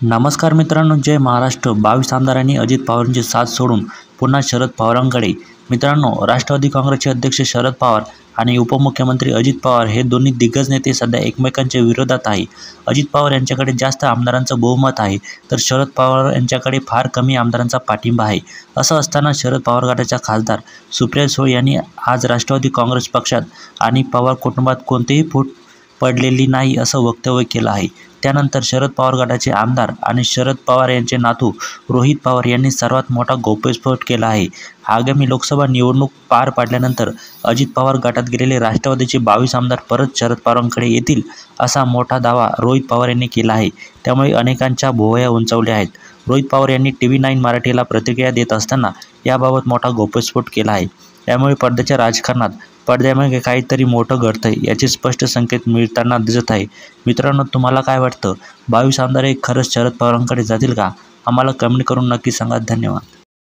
नमस्कार मित्रांनो, जय महाराष्ट्र. 22 आमदारांनी अजित पवारांची साथ सोडून पुन्हा शरद पवारांकडे. मित्रांनो, राष्ट्रवादी काँग्रेसचे अध्यक्ष शरद पवार आणि उपमुख्यमंत्री अजित पवार हे दोन्ही दिग्गज नेते सध्या एकमेकांच्या विरोधात आहे. अजित पवार यांच्याकडे जास्त आमदारांचं बहुमत आहे, तर शरद पवार यांच्याकडे फार कमी आमदारांचा पाठिंबा आहे. असं असताना शरद पवार गटाच्या खासदार सुप्रिया सुळे यांनी आज राष्ट्रवादी काँग्रेस पक्षात आणि पवार कुटुंबात कोणतीही फूट पडलेली नाही असं वक्तव्य केलं आहे. त्यानंतर शरद पवार गटाचे आमदार आणि शरद पवार यांचे नातू रोहित पवार यांनी सर्वात मोठा गौप्यस्फोट केला आहे. आगामी लोकसभा निवडणूक पार पडल्यानंतर अजित पवार गटात गेलेले राष्ट्रवादीचे 22 आमदार परत शरद पवारांकडे येतील असा मोठा दावा रोहित पवार यांनी केला आहे. त्यामुळे अनेकांच्या भुवया उंचावल्या आहेत. रोहित पवार यांनी TV9 मराठीला प्रतिक्रिया देत असताना याबाबत मोठा गौप्यस्फोट केला आहे. त्यामुळे पडद्याच्या राजकारणात पडद्यामागे काहीतरी मोठं घडतंय याचे स्पष्ट संकेत मिळताना दिसत आहे. मित्रांनो, तुम्हाला काय वाटतं? 22 आमदार हे खरंच शरद पवारांकडे जातील का? आम्हाला कमेंट करून नक्की सांगा. धन्यवाद.